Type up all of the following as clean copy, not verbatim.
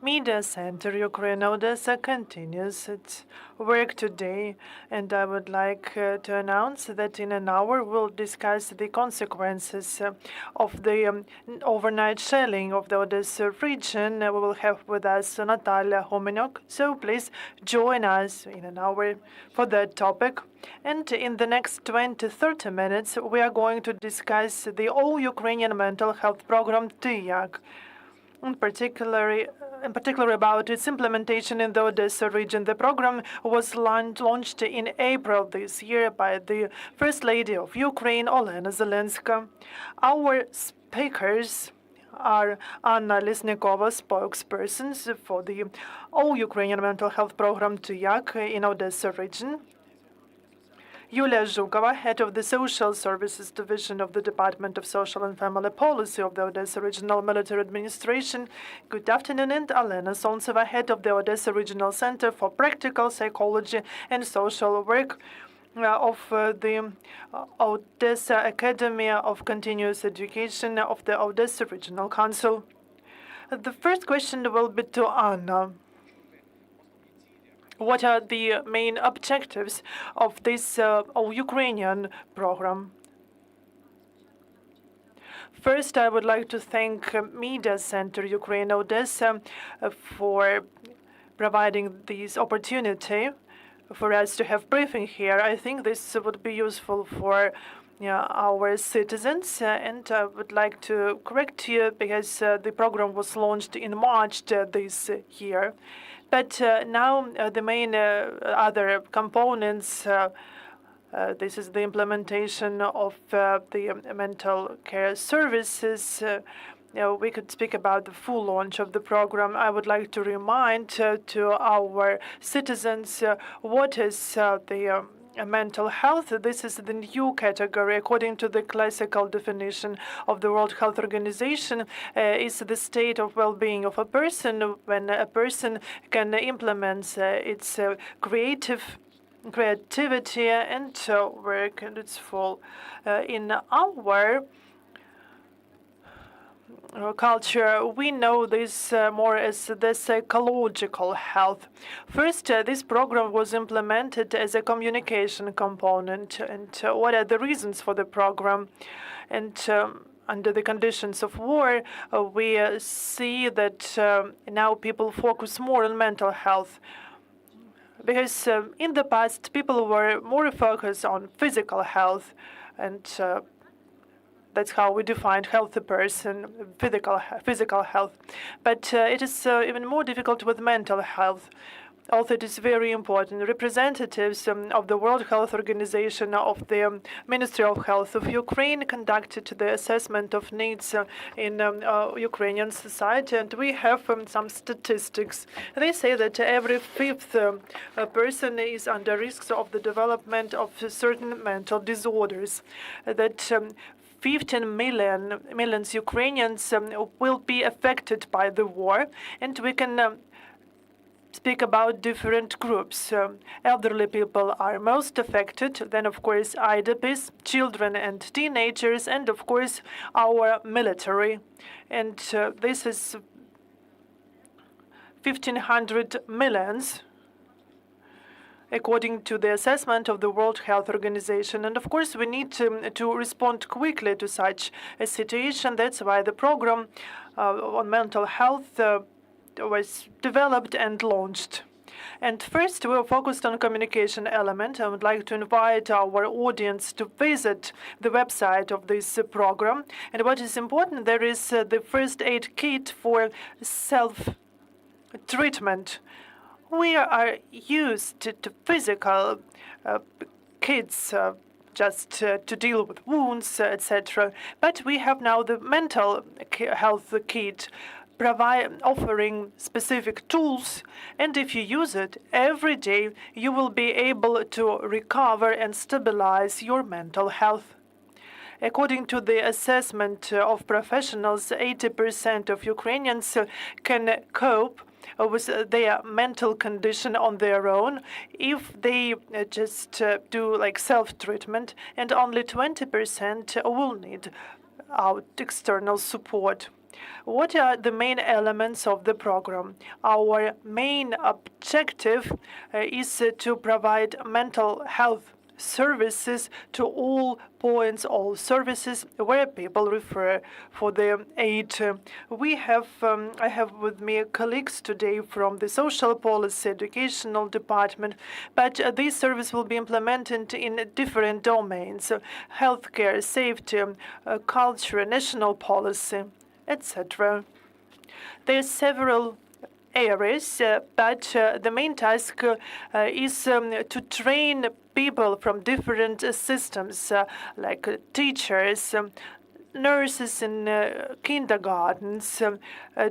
Media Center Ukraine Odesa continues its work today, and I would like to announce that in an hour we'll discuss the consequences of the overnight shelling of the Odessa region. We will have with us Natalia Homenyuk, so please join us in an hour for that topic. And in the next 20-30 minutes, we are going to discuss the All-Ukrainian mental health program TIAC. In particular about its implementation in the Odessa region. The program was launched in April this year by the First Lady of Ukraine, Olena Solntseva. Our speakers are Anna Lesnykova, spokesperson for the All-Ukrainian mental health program TIAC in Odessa region. Yulia Zhukova, head of the Social Services Division of the Department of Social and Family Policy of the Odessa Regional Military Administration. Good afternoon, and Olena Solntseva, head of the Odessa Regional Center for Practical Psychology and Social Work of the Odessa Academy of Continuous Education of the Odessa Regional Council. The first question will be to Anna. What are the main objectives of this All-Ukrainian program? First, I would like to thank Media Center Ukraine Odessa for providing this opportunity for us to have briefing here. I think this would be useful for our citizens, and I would like to correct you because the program was launched in March this year. But now the main other components, this is the implementation of the mental care services. We could speak about the full launch of the program. I would like to remind to our citizens what is the mental health. This is the new category, according to the classical definition of the World Health Organization, is the state of well-being of a person when a person can implement its creativity and work at its full. In our culture, we know this more as the psychological health. First, this program was implemented as a communication component. And what are the reasons for the program? And under the conditions of war, we see that now people focus more on mental health. Because in the past, people were more focused on physical health, and that's how we defined healthy person, physical health. But it is even more difficult with mental health. Also, it is very important. Representatives of the World Health Organization, of the Ministry of Health of Ukraine conducted the assessment of needs in Ukrainian society, and we have some statistics. They say that every fifth person is under risks of the development of certain mental disorders. That 15 million Ukrainians will be affected by the war, and we can speak about different groups. Elderly people are most affected, then of course IDPs, children and teenagers, and of course our military. And this is 1,500 millions according to the assessment of the World Health Organization. And of course, we need to respond quickly to such a situation. That's why the program on mental health was developed and launched. And first, we were focused on communication element. I would like to invite our audience to visit the website of this program. And what is important, there is the first aid kit for self-treatment. We are used to physical kits just to deal with wounds, etc. But we have now the mental health kit offering specific tools, and if you use it every day, you will be able to recover and stabilize your mental health. According to the assessment of professionals, 80% of Ukrainians can cope with their mental condition on their own if they just do like self-treatment, and only 20% will need external support. What are the main elements of the program? Our main objective is to provide mental health services to all points, all services where people refer for their aid. I have with me colleagues today from the social policy, educational department, but this service will be implemented in different domains: healthcare, safety, culture, national policy, etc. There are several areas, but the main task is to train people from different systems, like teachers, nurses in kindergartens,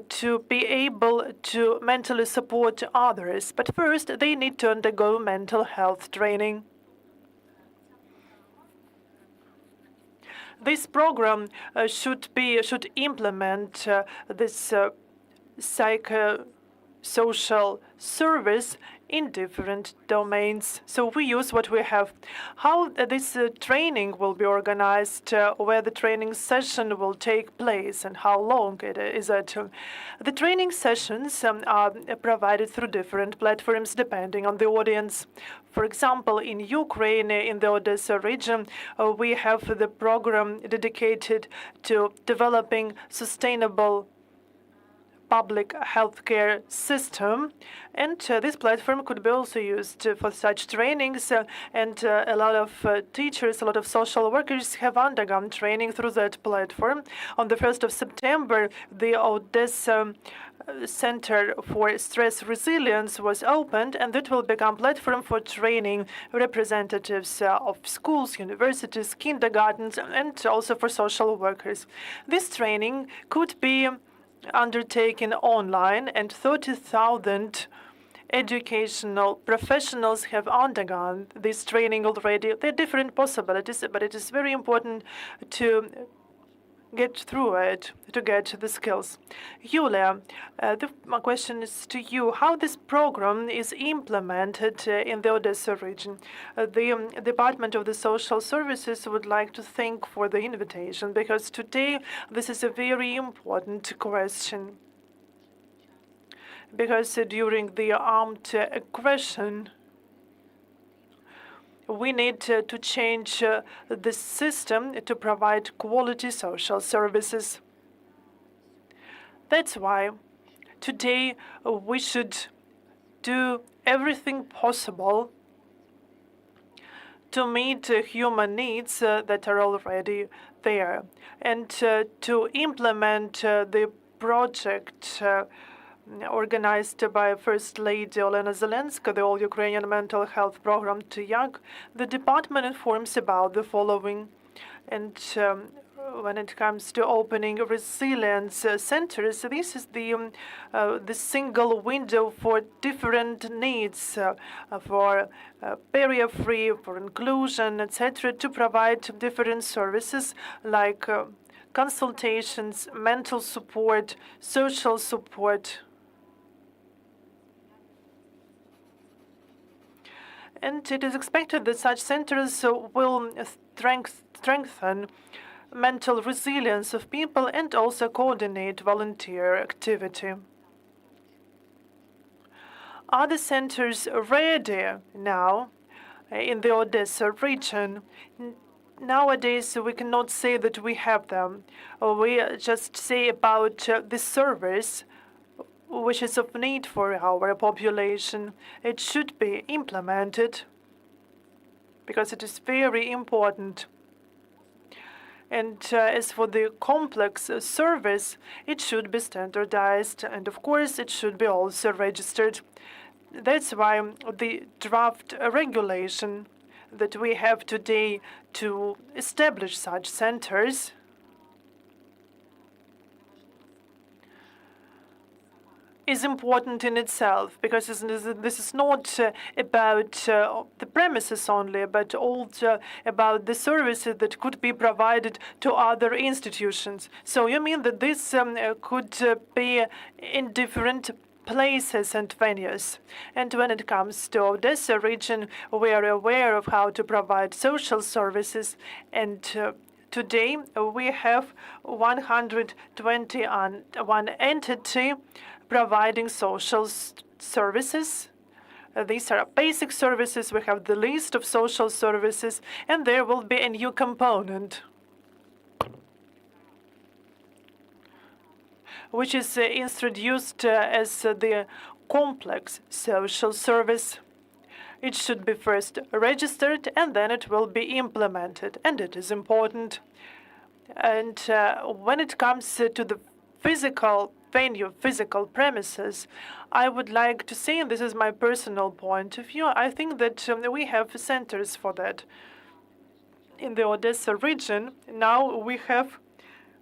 to be able to mentally support others. But first, they need to undergo mental health training. This program should implement this psychosocial service in different domains. So we use what we have. How this training will be organized, where the training session will take place, and how long it is. The training sessions are provided through different platforms depending on the audience. For example, in Ukraine, in the Odesa region, we have the program dedicated to developing sustainable public healthcare system, and this platform could be also used for such trainings, and a lot of teachers, a lot of social workers have undergone training through that platform. On the 1st of September, the Odesa Center for Stress Resilience was opened, and that will become platform for training representatives of schools, universities, kindergartens, and also for social workers. This training could be undertaken online, and 30,000 educational professionals have undergone this training already. There are different possibilities, but it is very important to get through it, to get the skills. Yulia, my question is to you. How this program is implemented in the Odesa region? The Department of the Social Services would like to thank for the invitation, because today this is a very important question. Because during the armed aggression, we need to change the system to provide quality social services. That's why today we should do everything possible to meet human needs that are already there, and to implement the project organized by First Lady Olena Solntseva, the All-Ukrainian mental health program to young. The department informs about the following. And when it comes to opening resilience centers, this is the single window for different needs, for barrier-free, for inclusion, etc., to provide different services like consultations, mental support, social support. And it is expected that such centers will strengthen mental resilience of people and also coordinate volunteer activity. Are the centers ready now in the Odesa region? Nowadays, we cannot say that we have them. We just say about the service which is of need for our population. It should be implemented because it is very important. And as for the complex service, it should be standardized, and of course it should be also registered. That's why the draft regulation that we have today to establish such centers is important in itself, because this is not about the premises only, but also about the services that could be provided to other institutions. So you mean that this could be in different places and venues. And when it comes to Odesa region, we are aware of how to provide social services, and Today, we have 121 entity providing social services. These are basic services. We have the list of social services, and there will be a new component, which is introduced as the complex social service. It should be first registered, and then it will be implemented, and it is important. And when it comes to the physical venue, physical premises, I would like to say, and this is my personal point of view, I think that we have centers for that. In the Odesa region, now we have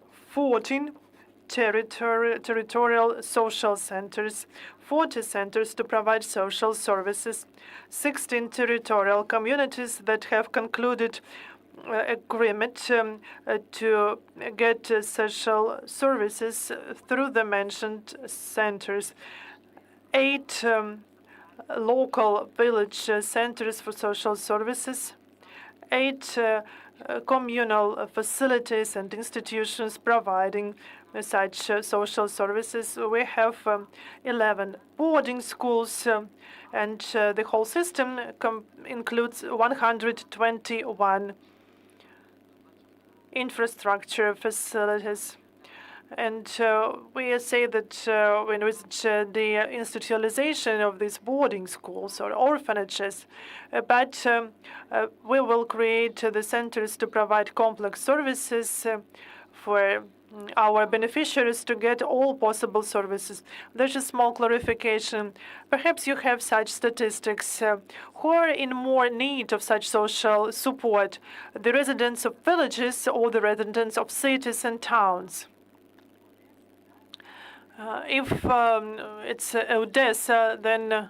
14 territorial social centers, 40 centers to provide social services, 16 territorial communities that have concluded agreement to get social services through the mentioned centers, 8 local village centers for social services, 8 communal facilities and institutions providing such social services. We have 11 boarding schools, and the whole system includes 121 infrastructure facilities. And we say that when we the institutionalization of these boarding schools or orphanages, but we will create the centers to provide complex services for our beneficiaries to get all possible services. There's a small clarification. Perhaps you have such statistics. Who are in more need of such social support, the residents of villages or the residents of cities and towns? If it's Odesa, then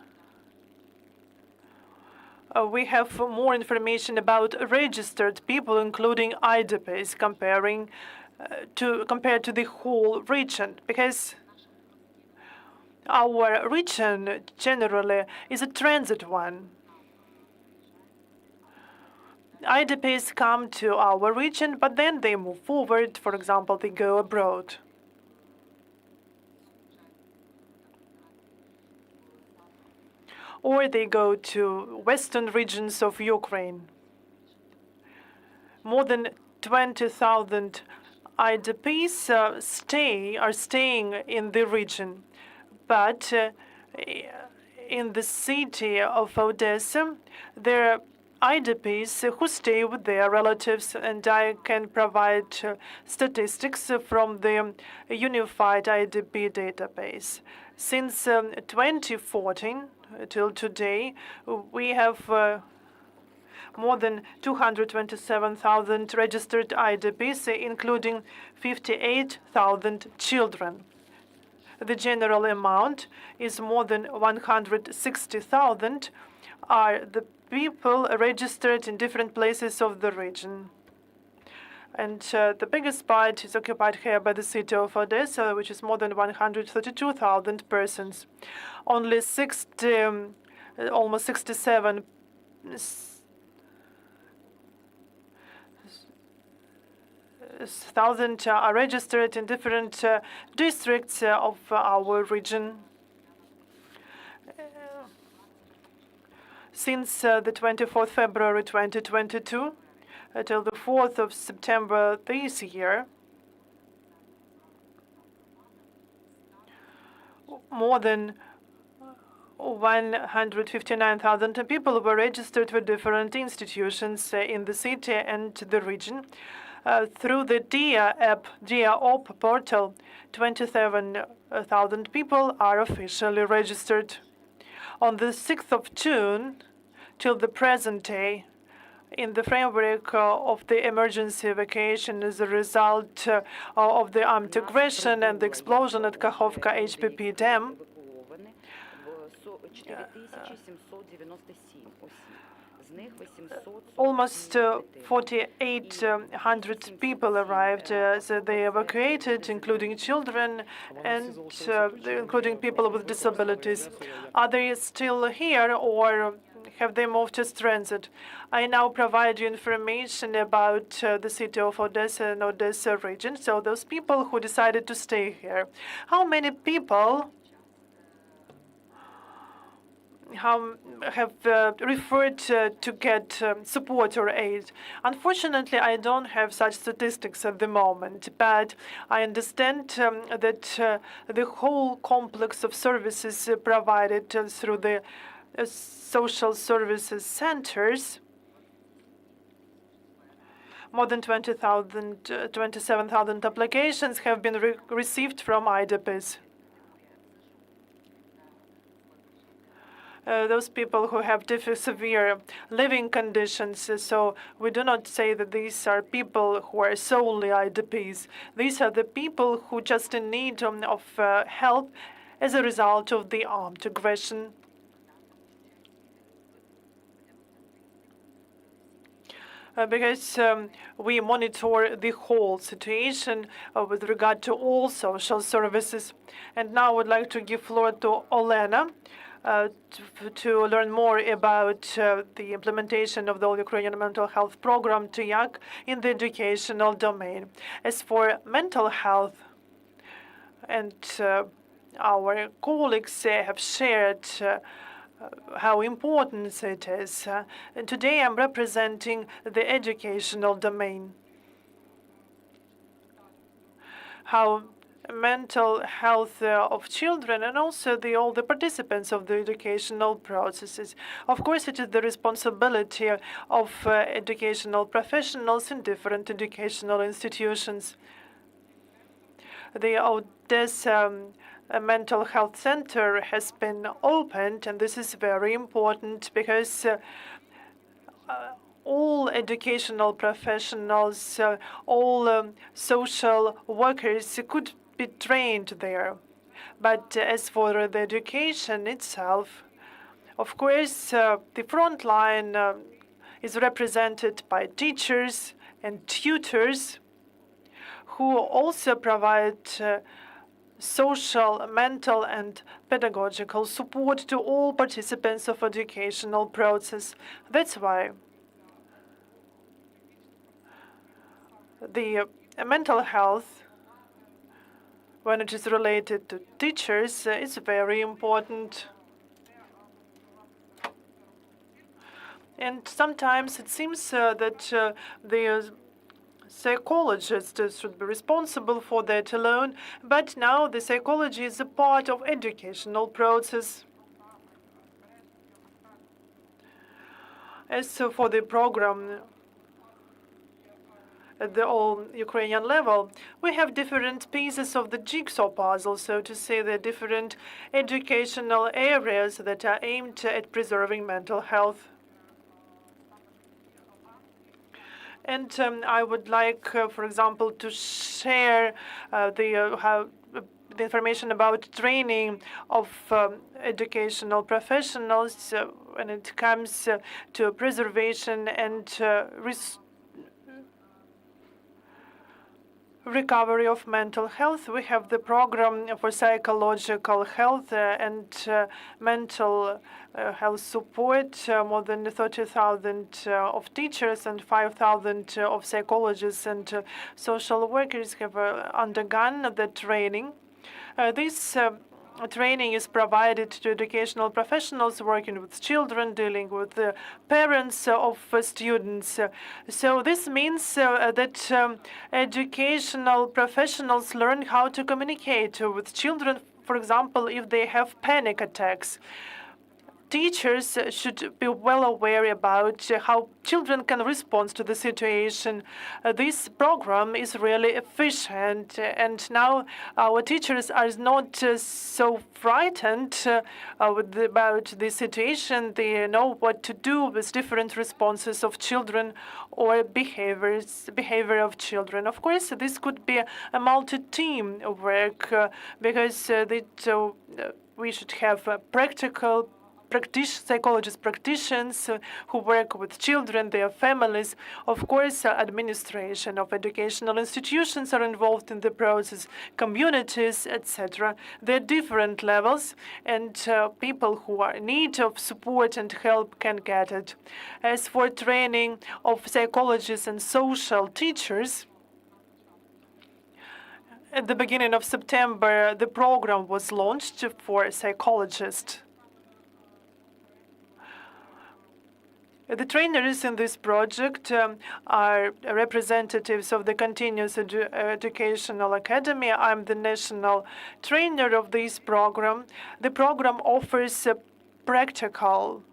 we have more information about registered people, including IDPs, compared to the whole region, because our region generally is a transit one. IDPs come to our region, but then they move forward. For example, they go abroad. Or they go to western regions of Ukraine. More than 20,000 IDPs are staying in the region. But in the city of Odesa, there are IDPs who stay with their relatives, and I can provide statistics from the Unified IDP database. Since 2014 till today, we have more than 227,000 registered IDPs, including 58,000 children. The general amount is more than 160,000 are the people registered in different places of the region. And the biggest part is occupied here by the city of Odesa, which is more than 132,000 persons. Only almost 67,000 are registered in different districts of our region. Since the 24th February 2022 until the 4th of September this year, more than 159,000 people were registered with different institutions in the city and the region. Through the DIA app, DIA OP portal, 27,000 people are officially registered. On the 6th of June till the present day, in the framework of the emergency evacuation as a result of the armed aggression and the explosion at Kakhovka HPP dam, almost 4,800 people arrived. So they evacuated, including children and including people with disabilities. Are they still here, or have they moved to transit? I now provide you information about the city of Odesa and Odesa region. So those people who decided to stay here, how many people have referred to get support or aid? Unfortunately, I don't have such statistics at the moment, but I understand that the whole complex of services provided through the social services centers, more than 27,000 applications have been received from IDPs. Those people who have severe living conditions. So we do not say that these are people who are solely IDPs. These are the people who just in need of help as a result of the armed aggression. Because we monitor the whole situation with regard to all social services. And now I would like to give floor to Olena to learn more about the implementation of the All-Ukrainian mental health program, TIAC, in the educational domain. As for mental health, and our colleagues have shared how important it is. And today I'm representing the educational domain. How mental health of children and also all the participants of the educational processes. Of course, it is the responsibility of educational professionals in different educational institutions. The Odesa Mental Health Center has been opened, and this is very important because all educational professionals, all social workers could be trained there. But as for the education itself, of course, the front line is represented by teachers and tutors who also provide social, mental, and pedagogical support to all participants of educational process. That's why the mental health, when it is related to teachers, is very important. And sometimes it seems that the psychologist should be responsible for that alone, but now the psychology is a part of educational process. As for the program at the all-Ukrainian level, we have different pieces of the jigsaw puzzle, so to say, the different educational areas that are aimed at preserving mental health. And I would like, for example, to share the information about training of educational professionals when it comes to preservation and recovery of mental health. We have the program for psychological health and mental health support. More than 30,000 of teachers and 5,000 of psychologists and social workers have undergone the training. This training is provided to educational professionals working with children, dealing with the parents of students. So this means that educational professionals learn how to communicate with children, for example, if they have panic attacks. Teachers should be well aware about how children can respond to the situation. This program is really efficient, and now our teachers are not so frightened about the situation. They know what to do with different responses of children or behavior of children. Of course, this could be a multi-team work because we should have practical psychologist practitioners who work with children, their families. Of course, administration of educational institutions are involved in the process, communities, etc. There are different levels, and people who are in need of support and help can get it. As for training of psychologists and social teachers, at the beginning of September, the program was launched for psychologists. The trainers in this project are representatives of the Continuous Educational Academy. I'm the national trainer of this program. The program offers practical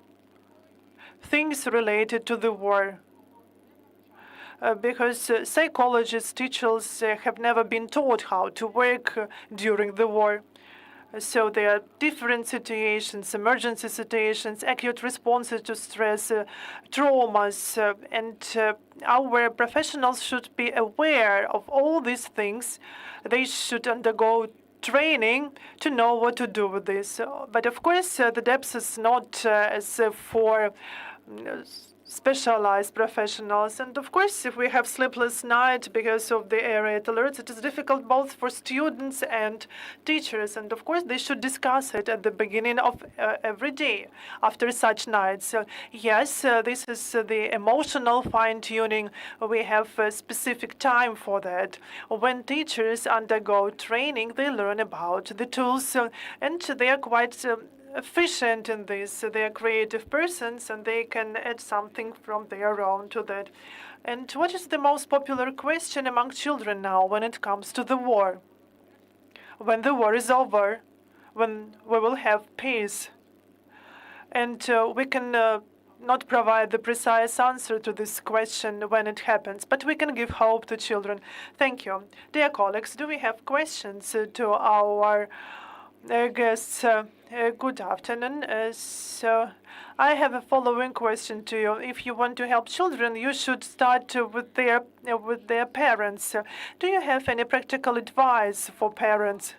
things related to the war. Because psychologists, teachers have never been taught how to work during the war. So there are different situations, emergency situations, acute responses to stress, traumas, and our professionals should be aware of all these things. They should undergo training to know what to do with this. But of course, the depth is not as for specialized professionals. And of course, if we have sleepless night because of the air raid alerts, it is difficult both for students and teachers. And of course, they should discuss it at the beginning of every day after such nights. So yes, this is the emotional fine-tuning. We have a specific time for that. When teachers undergo training, they learn about the tools, and they are quite efficient in this. They are creative persons, and they can add something from their own to that. And what is the most popular question among children now when it comes to the war? When the war is over, when we will have peace. And we can not provide the precise answer to this question when it happens, but we can give hope to children. Thank you. Dear colleagues, do we have questions to our guests? Good afternoon. So I have a following question to you. If you want to help children, you should start with their parents. Do you have any practical advice for parents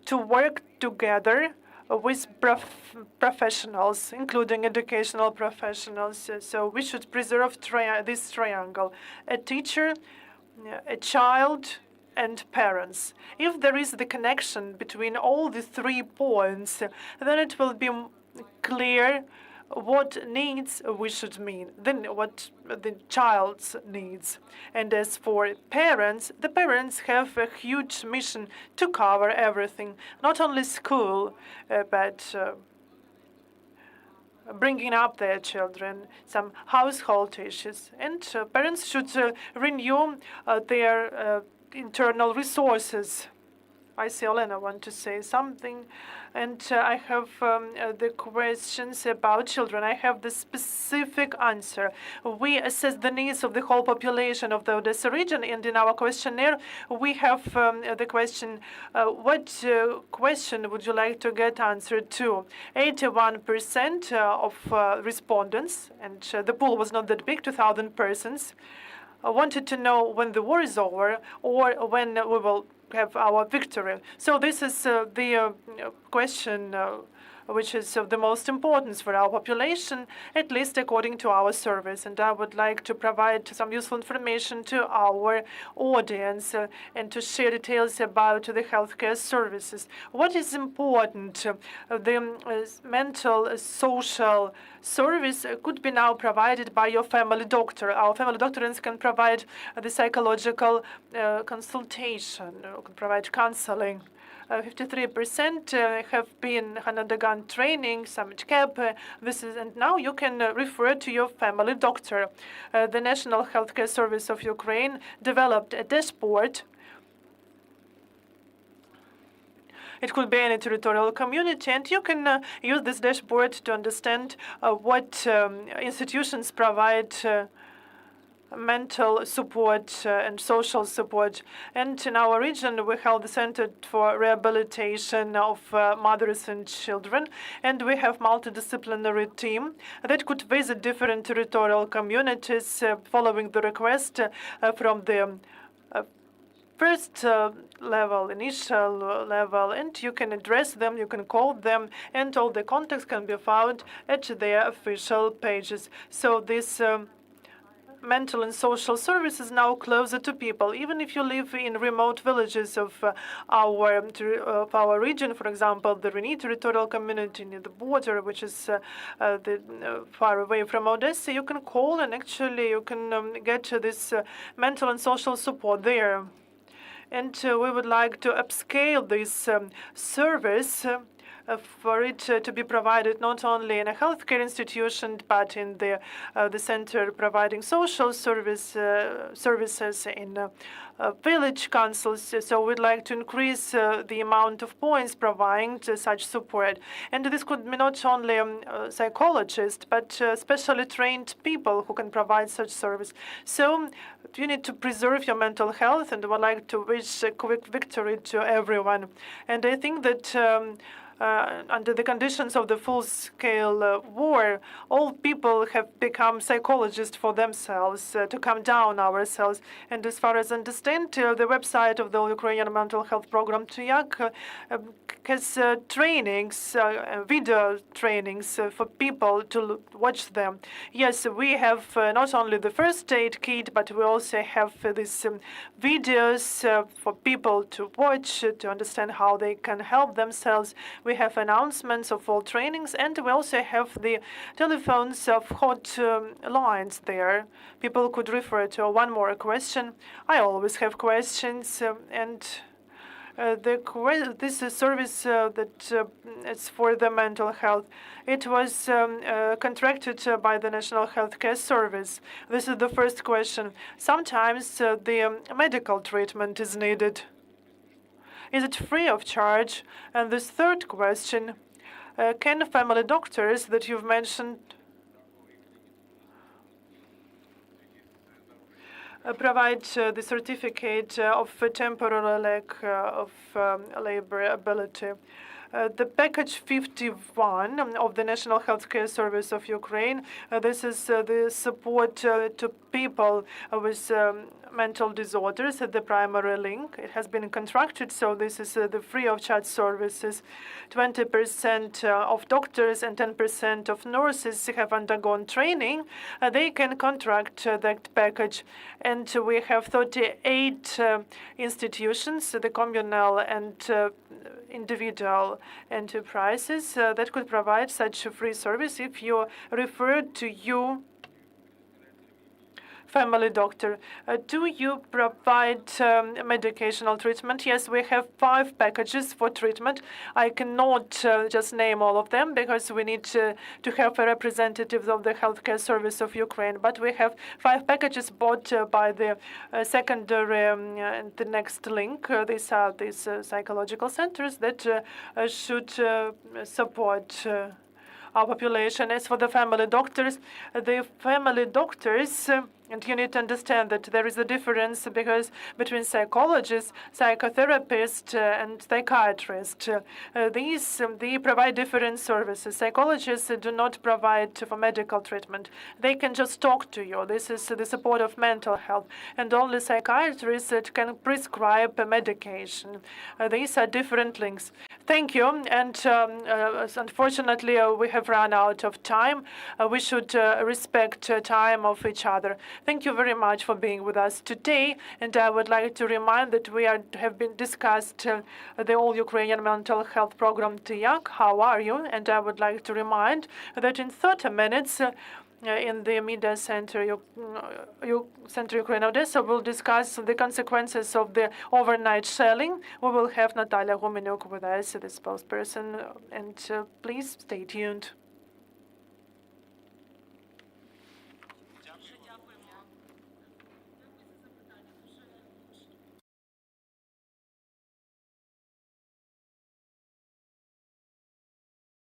to work together with professionals, including educational professionals? So we should preserve this triangle: a teacher, a child, and parents. If there is the connection between all the 3 points, then it will be clear what needs we should mean, then what the child's needs. And as for parents, the parents have a huge mission to cover everything, not only school, but bringing up their children, some household issues. And parents should renew their internal resources. I see Olena want to say something, and I have the questions about children. I have the specific answer. We assess the needs of the whole population of the Odesa region, and in our questionnaire, we have the question, what question would you like to get answered to? 81% of respondents, and the pool was not that big, 2,000 persons, wanted to know when the war is over or when we will have our victory. So this is the question which is of the most importance for our population, at least according to our surveys. And I would like to provide some useful information to our audience and to share details about the healthcare services. What is important? The mental social service could be now provided by your family doctor. Our family doctors can provide the psychological consultation, can provide counseling. 53% have undergone training, summit camp. And now you can refer to your family doctor. The National Healthcare Service of Ukraine developed a dashboard. It could be any territorial community, and you can use this dashboard to understand what institutions provide mental support and social support. And in our region, we have the Center for Rehabilitation of Mothers and Children, and we have multidisciplinary team that could visit different territorial communities following the request from the first level, initial level, and you can address them, you can call them, and all the contacts can be found at their official pages. So this mental and social services now closer to people. Even if you live in remote villages of our region, for example, the Reni territorial community near the border, which is far away from Odessa, you can call and actually you can get this mental and social support there. And we would like to upscale this service for it to be provided not only in a healthcare institution, but in the center providing social services in village councils. So we'd like to increase the amount of points providing such support. And this could be not only psychologists, but specially trained people who can provide such service. So you need to preserve your mental health, and I would like to wish a quick victory to everyone. And I think that under the conditions of the full-scale war, all people have become psychologists for themselves to calm down ourselves. And as far as I understand, the website of the All-Ukrainian mental health program TUYAK has trainings, video trainings for people to watch them. Yes, we have not only the first aid kit, but we also have these videos for people to watch, to understand how they can help themselves. We have announcements of all trainings, and we also have the telephones of hot lines there. People could refer to one more question. I always have questions, and this service that is for the mental health, it was contracted by the National Healthcare Service. This is the first question. Sometimes the medical treatment is needed. Is it free of charge? And this third question, can family doctors that you've mentioned provide the certificate of temporary lack of labor ability? The package 51 of the National Healthcare Service of Ukraine, this is the support to people with mental disorders at the primary link. It has been contracted, so this is the free of charge services. 20% of doctors and 10% of nurses have undergone training. They can contract that package. And we have 38 institutions, the communal and individual enterprises that could provide such a free service if you refer to your family doctor. Do you provide medicational treatment? Yes, we have 5 packages for treatment. I cannot just name all of them because we need to have a representative of the healthcare service of Ukraine. But we have 5 packages bought by the secondary and the next link. These are these psychological centers that should support our population. As for the family doctors, and you need to understand that there is a difference because between psychologists, psychotherapists, and psychiatrists. They provide different services. Psychologists do not provide for medical treatment. They can just talk to you. This is the support of mental health. And only psychiatrists can prescribe medication. These are different links. Thank you. And unfortunately, we have run out of time. We should respect time of each other. Thank you very much for being with us today. And I would like to remind that we have been discussed the All-Ukrainian mental health program TUYAK. How are you? And I would like to remind that in 30 minutes, in the media center, Center Ukraine Odessa, will discuss the consequences of the overnight shelling. We will have Natalia Gumenyuk with us, the spokesperson, and please stay tuned.